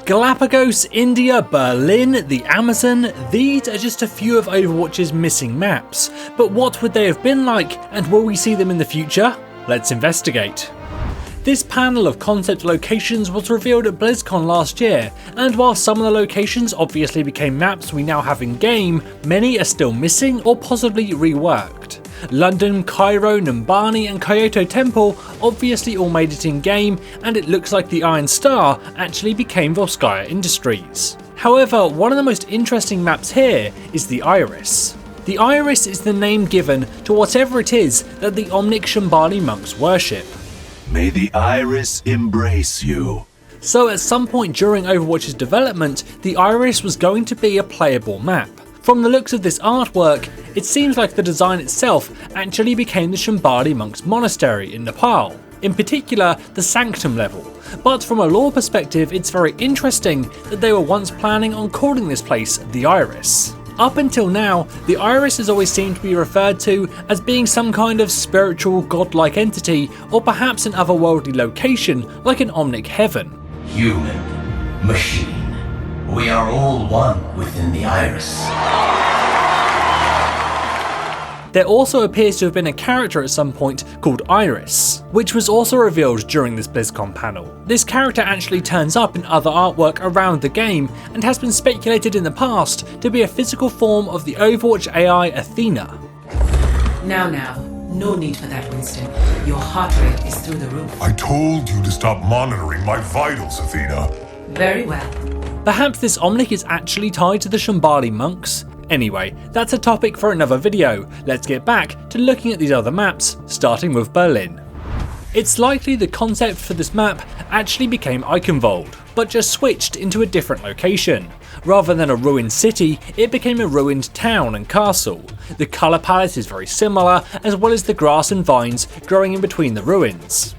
Galapagos, India, Berlin, the Amazon, these are just a few of Overwatch's missing maps, but what would they have been like, and will we see them in the future? Let's investigate. This panel of concept locations was revealed at Blizzcon last year, and while some of the locations obviously became maps we now have in game, many are still missing or possibly reworked. London, Cairo, Numbani and Kyoto Temple obviously all made it in game, and it looks like the Iron Star actually became Volskaya Industries. However, one of the most interesting maps here is the Iris. The Iris is the name given to whatever it is that the Omnic Shambali monks worship. May the Iris embrace you. So at some point during Overwatch's development, the Iris was going to be a playable map. From the looks of this artwork, it seems like the design itself actually became the Shambali monks' monastery in Nepal, in particular the Sanctum level. But from a lore perspective, it's very interesting that they were once planning on calling this place the Iris. Up until now, the Iris has always seemed to be referred to as being some kind of spiritual godlike entity, or perhaps an otherworldly location like an Omnic heaven. Human, machine, we are all one within the Iris. There also appears to have been a character at some point called Iris, which was also revealed during this BlizzCon panel. This character actually turns up in other artwork around the game and has been speculated in the past to be a physical form of the Overwatch AI Athena. Now, no need for that, Winston. Your heart rate is through the roof. I told you to stop monitoring my vitals, Athena. Very well. Perhaps this Omnic is actually tied to the Shambali monks? Anyway, that's a topic for another video. Let's get back to looking at these other maps, starting with Berlin. It's likely the concept for this map actually became Eichenwald, but just switched into a different location. Rather than a ruined city, it became a ruined town and castle. The colour palette is very similar, as well as the grass and vines growing in between the ruins.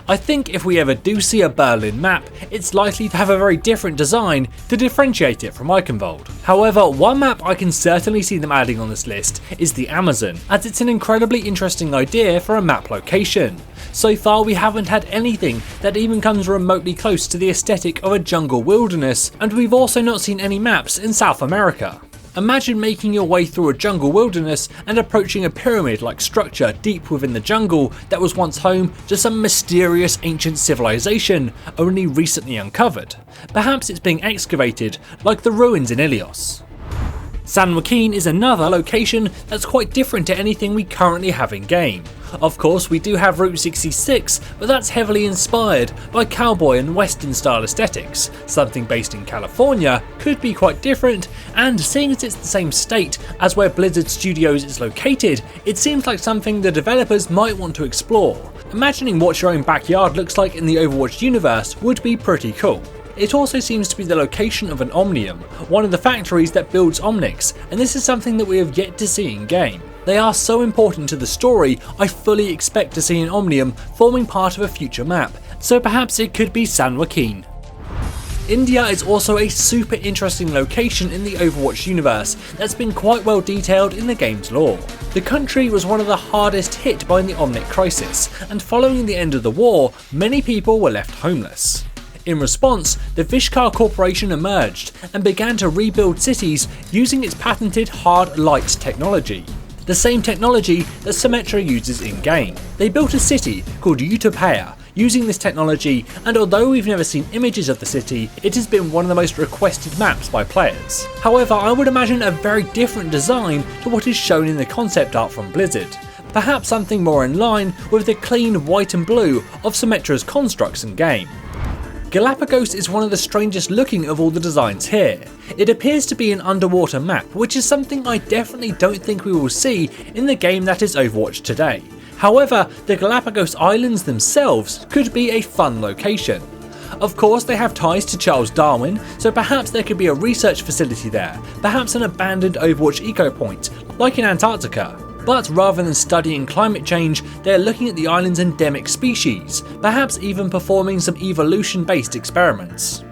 I think if we ever do see a Berlin map, it's likely to have a very different design to differentiate it from Eichenwald. However, one map I can certainly see them adding on this list is the Amazon, as it's an incredibly interesting idea for a map location. So far we haven't had anything that even comes remotely close to the aesthetic of a jungle wilderness, and we've also not seen any maps in South America. Imagine making your way through a jungle wilderness and approaching a pyramid-like structure deep within the jungle that was once home to some mysterious ancient civilization only recently uncovered. Perhaps it's being excavated, like the ruins in Ilios. San Joaquin is another location that's quite different to anything we currently have in game. Of course, we do have Route 66, but that's heavily inspired by cowboy and western style aesthetics. Something based in California could be quite different, and seeing as it's the same state as where Blizzard Studios is located, it seems like something the developers might want to explore. Imagining what your own backyard looks like in the Overwatch universe would be pretty cool. It also seems to be the location of an Omnium, one of the factories that builds Omnics, and this is something that we have yet to see in game. They are so important to the story, I fully expect to see an Omnium forming part of a future map, so perhaps it could be San Joaquin. India is also a super interesting location in the Overwatch universe that's been quite well detailed in the game's lore. The country was one of the hardest hit by the Omnic crisis, and following the end of the war, many people were left homeless. In response, the Vishkar Corporation emerged and began to rebuild cities using its patented hard light technology, the same technology that Symmetra uses in-game. They built a city called Utopia using this technology, and although we've never seen images of the city, it has been one of the most requested maps by players. However, I would imagine a very different design to what is shown in the concept art from Blizzard. Perhaps something more in line with the clean white and blue of Symmetra's constructs in-game. Galapagos is one of the strangest looking of all the designs here. It appears to be an underwater map, which is something I definitely don't think we will see in the game that is Overwatch today. However, the Galapagos Islands themselves could be a fun location. Of course, they have ties to Charles Darwin, so perhaps there could be a research facility there, perhaps an abandoned Overwatch eco point, like in Antarctica. But rather than studying climate change, they are looking at the island's endemic species, perhaps even performing some evolution-based experiments.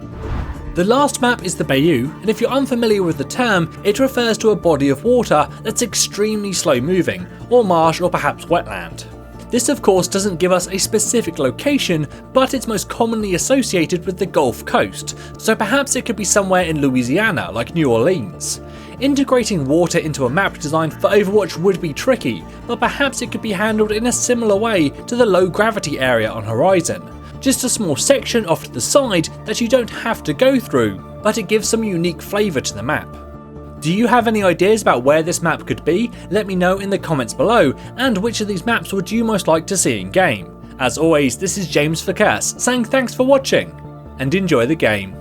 The last map is the Bayou, and if you're unfamiliar with the term, it refers to a body of water that's extremely slow moving, or marsh or perhaps wetland. This of course doesn't give us a specific location, but it's most commonly associated with the Gulf Coast, so perhaps it could be somewhere in Louisiana like New Orleans. Integrating water into a map designed for Overwatch would be tricky, but perhaps it could be handled in a similar way to the low gravity area on Horizon. Just a small section off to the side that you don't have to go through, but it gives some unique flavour to the map. Do you have any ideas about where this map could be? Let me know in the comments below, and which of these maps would you most like to see in game? As always, this is James Facas saying thanks for watching, and enjoy the game.